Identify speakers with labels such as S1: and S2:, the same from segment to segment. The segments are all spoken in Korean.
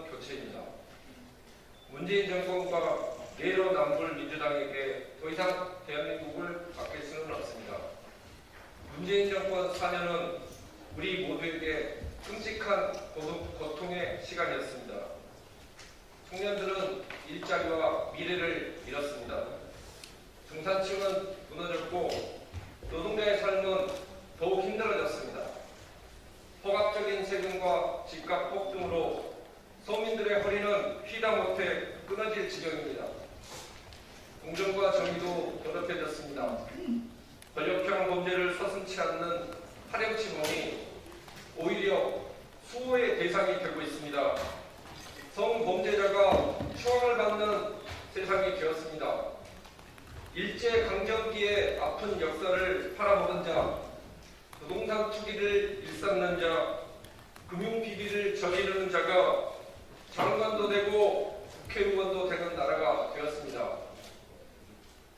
S1: 정권 교체입니다. 문재인 정권과 내로남불 민주당에게 더 이상 대한민국을 맡길 수는 없습니다. 문재인 정권 4년은 우리 모두에게 끔찍한 고통의 시간이었습니다. 청년들은 일자리와 미래를 잃었습니다. 중산층은 무너졌고 노동자의 삶은 더욱 힘들어졌습니다. 포괄적인 세금과 집값 폭등으로 서민들의 허리는 휘다 못해 끊어질 지경입니다. 공정과 정의도 더럽혀졌습니다. 권력형 범죄를 서슴지 않는 파렴치범이 오히려 수호의 대상이 되고 있습니다. 성범죄자가 추앙을 받는 세상이 되었습니다. 일제강점기의 아픈 역사를 팔아먹은 자, 부동산 투기를 일삼는 자, 금융비리를 저지르는 자가 장관도 되고 국회의원도 되는 나라가 되었습니다.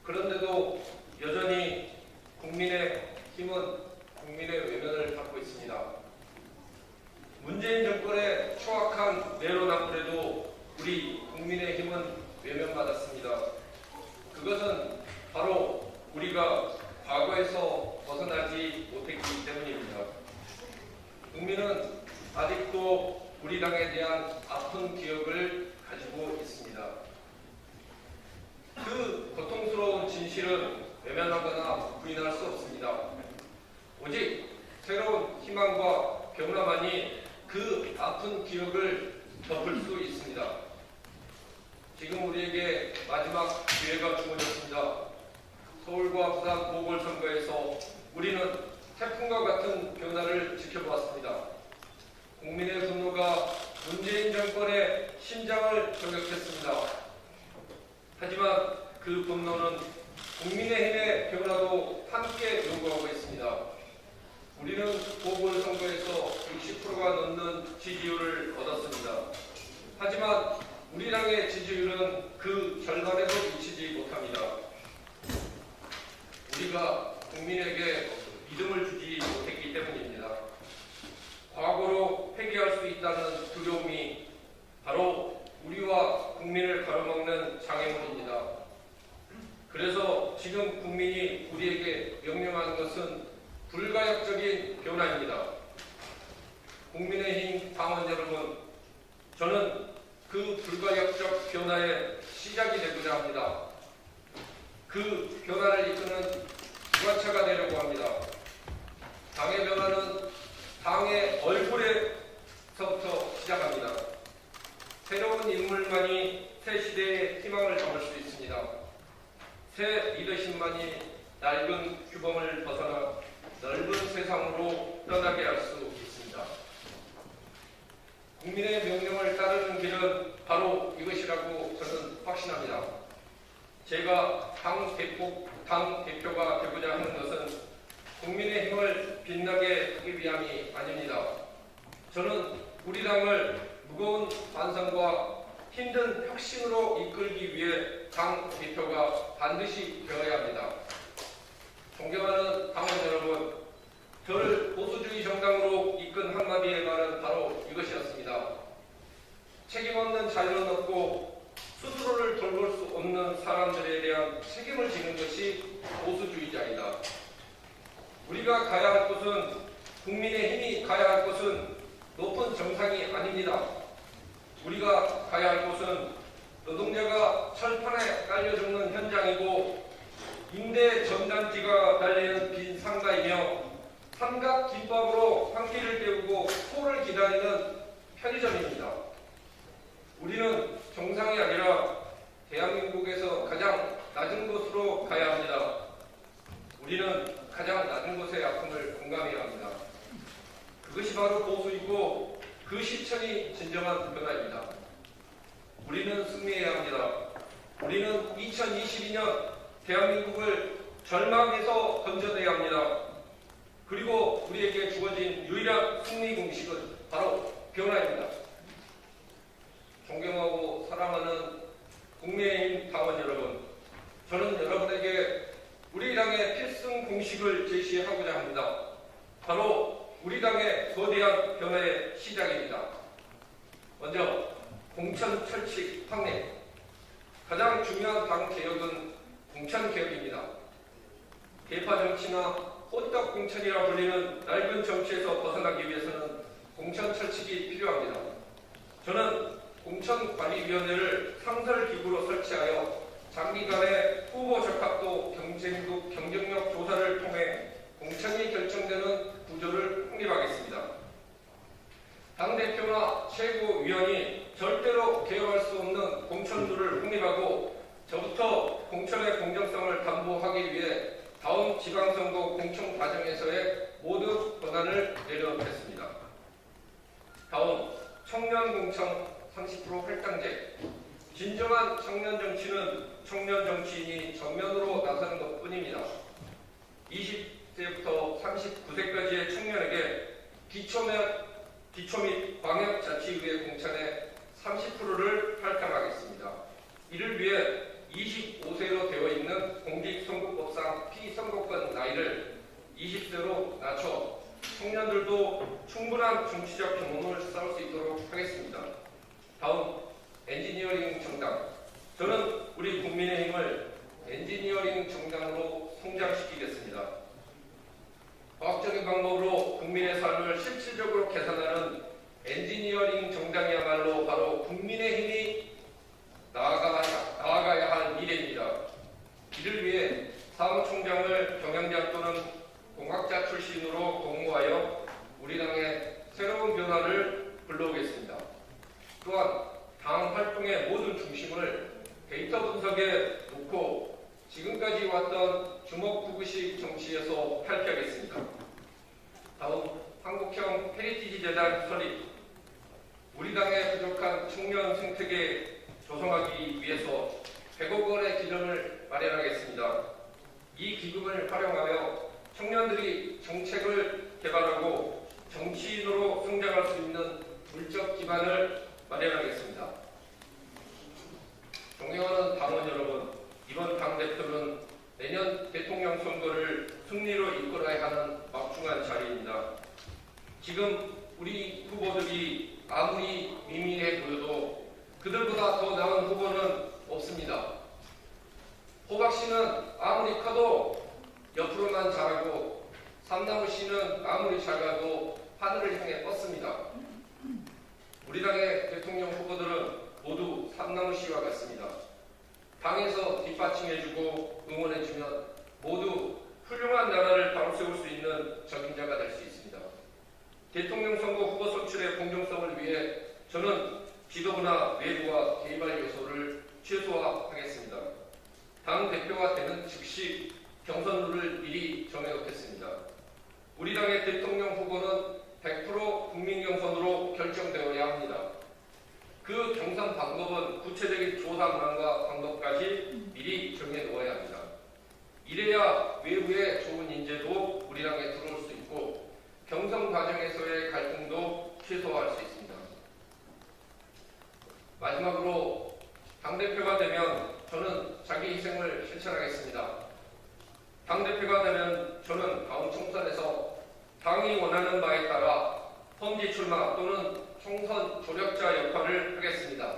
S1: 그런데도 여전히 국민의 힘은 국민의 외면을 받고 있습니다. 문재인 정권의 추악한 내로남불에도 우리 국민의 힘은 외면받았습니다. 그것은 바로 우리가 과거에서 벗어나지 못했기 때문입니다. 국민은 아직도 우리 당에 대한 아픈 기억을 가지고 있습니다. 그 고통스러운 진실은 외면하거나 부인할 수 없습니다. 오직 새로운 희망과 변화만이 그 아픈 기억을 덮을 수 있습니다. 지금 우리에게 마지막 기회가 주어졌습니다. 서울과 부산 보궐선거에서 우리는 태풍과 같은 변화를 지켜보았습니다. 국민의 분노가 문재인 정권의 심장을 저격했습니다. 하지만 그 분노는 국민의힘의 변화도 함께 요구하고 있습니다. 우리는 보궐선거에서 60%가 넘는 지지율을 얻었습니다. 하지만 우리 당의 지지율은 그 절반에도 미치지 못합니다. 우리가 국민에게 믿음을 주지 못했기 때문입니다. 과거로 회귀할 수 있다는 두려움이 바로 우리와 국민을 가로막는 장애물입니다. 그래서 지금 국민이 우리에게 명령하는 것은 불가역적인 변화입니다. 국민의힘 당원 여러분, 저는 그 불가역적 변화의 시작이 되고자 합니다. 그 변화를 이끄는 주관차가 되려고 합니다. 당의 변화는 당의 얼굴에서부터 시작합니다. 새로운 인물만이 새 시대의 희망을 담을 수 있습니다. 새 리더십만이 낡은 규범을 벗어나 넓은 세상으로 떠나게 할 수 있습니다. 국민의 명령을 따르는 길은 바로 이것이라고 저는 확신합니다. 제가 당 대표가 되고자 하는 것은 국민의 힘을 빛나게 하기 위함이 아닙니다. 저는 우리 당을 무거운 반성과 힘든 혁신으로 이끌기 위해 당 대표가 반드시 되어야 합니다. 존경하는 당원 여러분, 저를 보수주의 정당으로 이끈 한마디의 말은 바로 이것이었습니다. 책임 없는 자유는 없고 스스로를 돌볼 수 없는 사람들에 대한 책임을 지는 것이 보수주의자이다. 우리가 가야 할 곳은, 국민의 힘이 가야 할 곳은 높은 정상이 아닙니다. 우리가 가야 할 곳은 노동자가 철판에 깔려 죽는 현장이고 임대 전단지가 달리는 빈 상가이며 삼각 김밥으로 한 끼를 때우고 소를 기다리는 편의점입니다. 우리는 정상이 아니라 대한민국에서 가장 낮은 곳으로 가야 합니다. 우리는 가장 낮은 곳의 아픔을 공감해야 합니다. 그것이 바로 보수이고 그 실천이 진정한 변화입니다. 우리는 승리해야 합니다. 우리는 2022년 대한민국을 절망에서 건져내야 합니다. 그리고 우리에게 주어진 유일한 승리 공식은 바로 변화입니다. 존경하고 사랑하는 국민의힘 당원 여러분, 저는 여러분에게 우리 당의 필승 공식을 제시하고자 합니다. 바로 우리 당의 거대한 변화의 시작입니다. 먼저 공천 철칙 확립. 가장 중요한 당 개혁은 공천 개혁입니다. 계파 정치나 호떡 공천이라 불리는 낡은 정치에서 벗어나기 위해서는 공천 철칙이 필요합니다. 저는 공천관리위원회를 상설기구로 설치하여 장기간의 후보 적합도 경쟁력 조사를 통해 공천이 결정되는 구조를 확립하겠습니다. 당대표나 최고위원이 절대로 개혁할 수 없는 공천룰을 확립하고 저부터 공천의 공정성을 담보하기 위해 다음 지방선거 공천 과정에서의 모든 권한을 내려놓겠습니다. 다음 청년 공천 30% 할당제. 진정한 청년 정치는 청년 정치인이 전면으로 나서는 것뿐입니다. 20세부터 39세까지의 청년에게 기초 및 광역자치의회 공천의 30%를 할당하겠습니다. 이를 위해 25세로 되어 있는 공직선거법상 피선거권 나이를 20세로 낮춰 청년들도 충분한 정치적 경험을 쌓을 수 있도록 하겠습니다. 다음 엔지니어링 정당. 저는 우리 국민의힘을 엔지니어링 정당으로 성장시키겠습니다. 과학적인 방법으로 국민의 삶을 실질적으로 개선하는 엔지니어링 정당이야말로 바로 국민의힘이 나아가야 할 미래입니다. 이를 위해 사무총장을 경영자 또는 공학자 출신으로 공모하여 우리 당의 새로운 변화를 불러오겠습니다. 또한 당 활동의 모든 중심을 데이터 분석에 놓고 지금까지 왔던 주먹구구식 정치에서 탈피하겠습니다. 다음 한국형 헤리티지 재단 설립. 우리 당의 부족한 청년 생태계 조성하기 위해서 100억 원의 기금을 마련하겠습니다. 이 기금을 활용하여 청년들이 정책을 개발하고 정치인으로 성장할 수 있는 물적 기반을 마련하겠습니다. 존경하는 당원 여러분, 이번 당대표는 내년 대통령 선거를 승리로 이끌어야 하는 막중한 자리입니다. 지금 우리 후보들이 아무리 미미해 보여도 그들보다 더 나은 후보는 없습니다. 호박 씨는 아무리 커도 옆으로만 자라고 삼나무 씨는 아무리 작아도 하늘을 향해 뻗습니다. 우리 당의 대통령 후보들은 모두 삼나무 씨와 같습니다. 당에서 뒷받침해주고 응원해주면 모두 훌륭한 나라를 바로 세울 수 있는 적임자가 될 수 있습니다. 대통령 선거 후보 선출의 공정성을 위해 저는 지도부나 외부와 개입할 요소를 최소화하겠습니다. 당 대표가 되는 즉시 경선룰을 미리 정해놓겠습니다. 우리 당의 대통령 후보는 100% 국민 경선으로 결정되어야 합니다. 그 경선 방법은 구체적인 조사문항과 방법까지 미리 정해놓아야 합니다. 이래야 외부의 좋은 인재도 우리 당에 들어올 수 있고 경선 과정에서의 갈등도 최소화할 수 있습니다. 마지막으로 당대표가 되면 저는 자기 희생을 실천하겠습니다. 당대표가 되면 저는 다음 총선에서 당이 원하는 바에 따라 험지 출마 또는 총선 조력자 역할을 하겠습니다.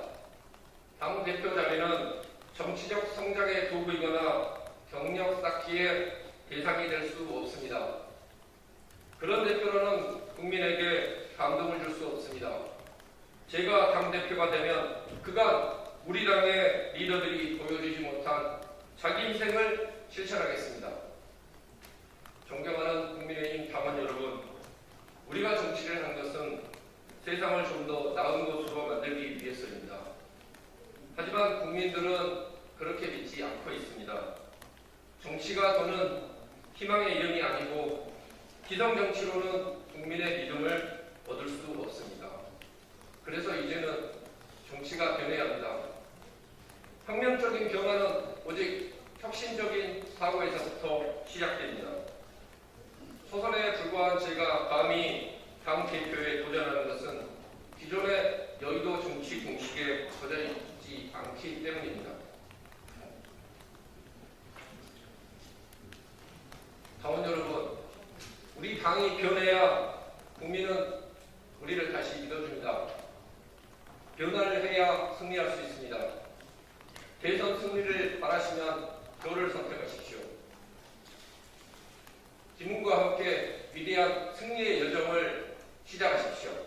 S1: 당대표 자리는 정치적 성장의 도구이거나 경력 쌓기의 대상이 될 수 없습니다. 그런 대표로는 국민에게 감동을 줄 수 없습니다. 제가 당대표가 되면 그간 우리 당의 리더들이 보여주지 못한 자기 희생을 실천하겠습니다. 존경하는 국민의힘 당원 여러분, 우리가 정치를 한 것은 세상을 좀 더 나은 곳으로 만들기 위해서입니다. 하지만 국민들은 그렇게 믿지 않고 있습니다. 정치가 더는 희망의 이름이 아니고 기성정치로는 국민의 믿음을 얻을 수 없습니다. 그래서 이제는 정치가 변해야 합니다. 혁명적인 변화는 오직 혁신적인 사고에서부터 시작됩니다. 소설에 불과한 제가 감히 당 대표에 도전하는 것은 기존의 여의도 정치 공식에 젖어 있지 않기 때문입니다. 당원 여러분, 우리 당이 변해야 국민은 우리를 다시 믿어줍니다. 변화를 해야 승리할 수 있습니다. 대선 승리를 바라시면 저를 선택하십시오. 김웅과 함께 위대한 승리의 여정을 시작하십시오.